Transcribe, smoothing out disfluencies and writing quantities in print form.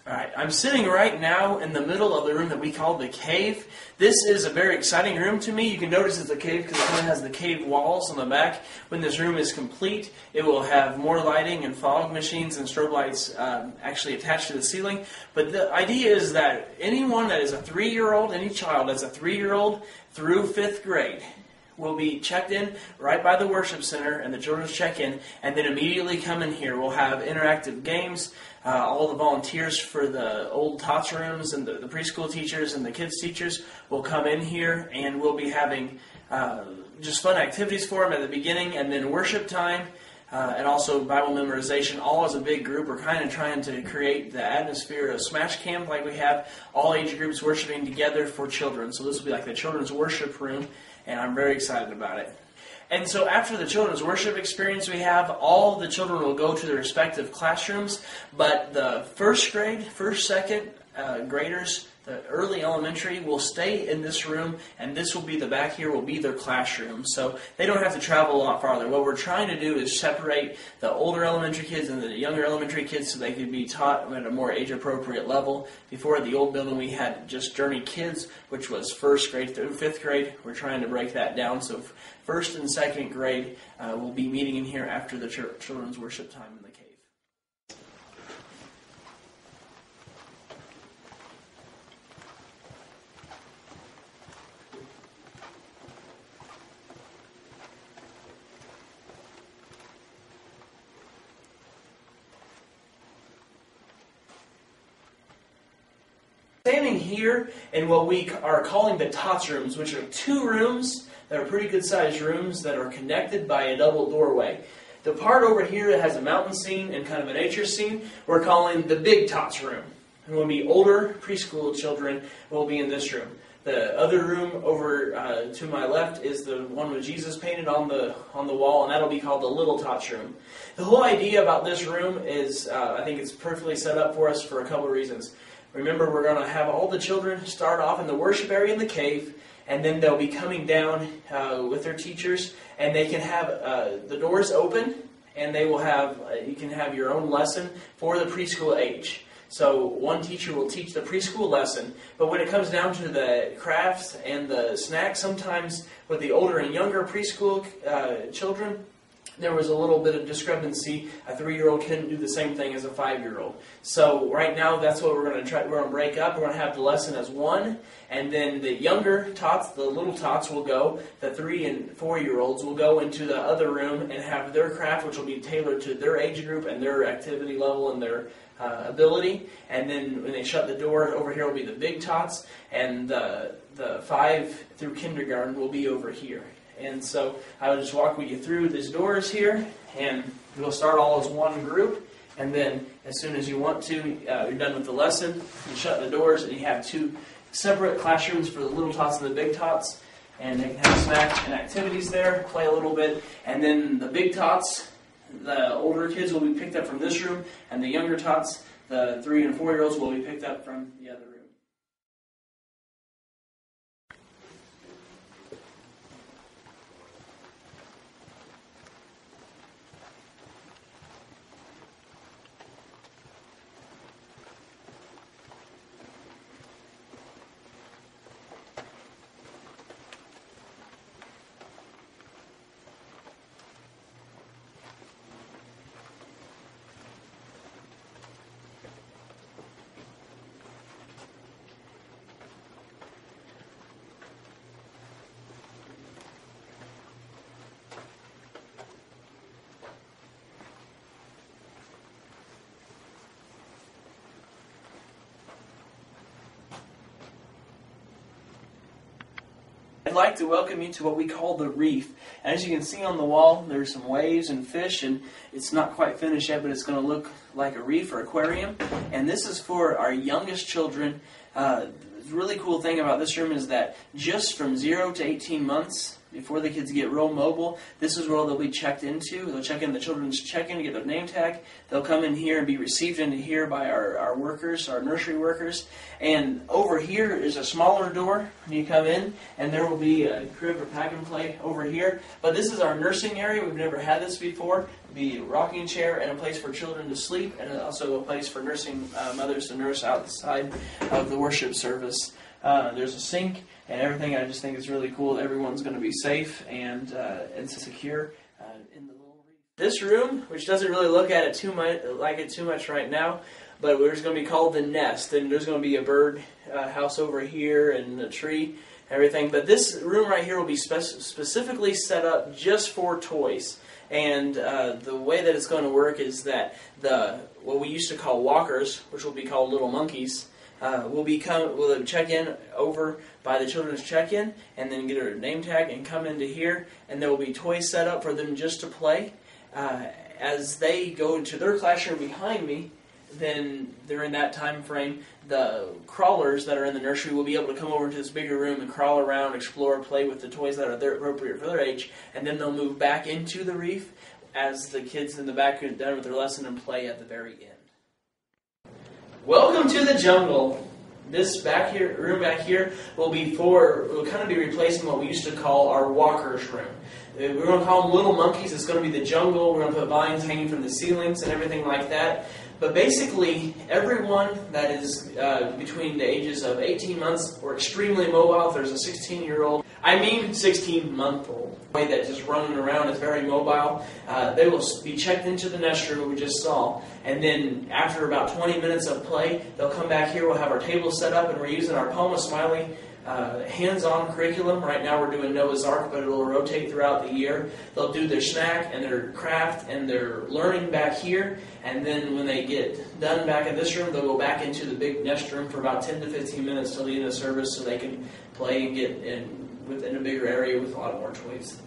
Alright, I'm sitting right now in the middle of the room that we call the cave. This is a very exciting room to me. You can notice it's a cave because it kind of has the cave walls on the back. When this room is complete, it will have more lighting and fog machines and strobe lights actually attached to the ceiling. But the idea is that anyone that is a 3-year-old, any child that's a 3-year-old through 5th grade, will be checked in right by the worship center, and the children check in, and then immediately come in here. We'll have interactive games. All the volunteers for the old tots rooms and the preschool teachers and the kids teachers will come in here, and we'll be having just fun activities for them at the beginning, and then worship time, and also Bible memorization, all as a big group. We're kind of trying to create the atmosphere of Smash Camp like we have, all age groups worshiping together for children. So this will be like the children's worship room, and I'm very excited about it. And so after the children's worship experience we have, all the children will go to their respective classrooms, but the first grade, first, second graders, the early elementary, will stay in this room, and this will be the back here will be their classroom. So they don't have to travel a lot farther. What we're trying to do is separate the older elementary kids and the younger elementary kids so they can be taught at a more age-appropriate level. Before, at the old building, we had just Journey Kids, which was first grade through 5th grade. We're trying to break that down. So first and second grade will be meeting in here after the children's worship time in the cave. Standing here in what we are calling the tots rooms, which are 2 rooms that are pretty good sized rooms that are connected by a double doorway. The part over here that has a mountain scene and kind of a nature scene, we're calling the big tots room. And when we older preschool children will be in this room. The other room over to my left is the one with Jesus painted on the wall, and that'll be called the little tots room. The whole idea about this room is, I think it's perfectly set up for us for a couple of reasons. Remember, we're going to have all the children start off in the worship area in the cave, and then they'll be coming down with their teachers, and they can have the doors open, and they will have you can have your own lesson for the preschool age. So one teacher will teach the preschool lesson, but when it comes down to the crafts and the snacks, sometimes with the older and younger preschool children, there was a little bit of discrepancy. A 3-year-old couldn't do the same thing as a 5-year-old. So right now, that's what we're going to try. We're going to break up. We're going to have the lesson as one, and then the younger tots, the little tots, will go. The 3 and 4-year-olds will go into the other room and have their craft, which will be tailored to their age group and their activity level and their ability. And then when they shut the door, over here will be the big tots, and the 5 through kindergarten will be over here. And so I will just walk you through these doors here, and we'll start all as one group, and then as soon as you want to, you're done with the lesson, you shut the doors, and you have 2 separate classrooms for the little tots and the big tots, and they can have snacks and activities there, play a little bit, and then the big tots, the older kids will be picked up from this room, and the younger tots, the 3 and 4-year-olds, will be picked up from the other room. I'd like to welcome you to what we call the reef. As you can see on the wall, there's some waves and fish, and it's not quite finished yet, but it's going to look like a reef or aquarium. And this is for our youngest children. The really cool thing about this room is that just from 0 to 18 months, before the kids get real mobile, this is where they'll be checked into. They'll check in the children's check-in to get their name tag. They'll come in here and be received into here by our workers, our nursery workers. And over here is a smaller door when you come in, and there will be a crib or pack and play over here. But this is our nursing area. We've never had this before. It'll be a rocking chair and a place for children to sleep, and also a place for nursing mothers to nurse outside of the worship service. There's a sink and everything. I just think it's really cool. Everyone's going to be safe and secure in the little reef. This room, which doesn't really look at it too much right now, but it's going to be called the nest, and there's going to be a bird house over here and a tree, everything. But this room right here will be specifically set up just for toys. And the way that it's going to work is that what we used to call walkers, which will be called little monkeys, will check in over by the children's check-in and then get a name tag and come into here, and there will be toys set up for them just to play. As they go into their classroom behind me, then during that time frame, the crawlers that are in the nursery will be able to come over into this bigger room and crawl around, explore, play with the toys that are appropriate for their age, and then they'll move back into the reef as the kids in the back are done with their lesson and play at the very end. Welcome to the jungle. This room back here will kind of be replacing what we used to call our walkers room. We're going to call them little monkeys. It's going to be the jungle. We're going to put vines hanging from the ceilings and everything like that. But basically, everyone that is between the ages of 18 months or extremely mobile, if there's a 16-year-old, 16-month-old boy that just running around is very mobile, they will be checked into the nest room we just saw. And then after about 20 minutes of play, they'll come back here. We'll have our table set up, and we're using our Palma Smiley hands-on curriculum. Right now we're doing Noah's Ark, but it'll rotate throughout the year. They'll do their snack and their craft and their learning back here, and then when they get done back in this room, they'll go back into the big nest room for about 10 to 15 minutes till the end of service so they can play and get within a bigger area with a lot more toys.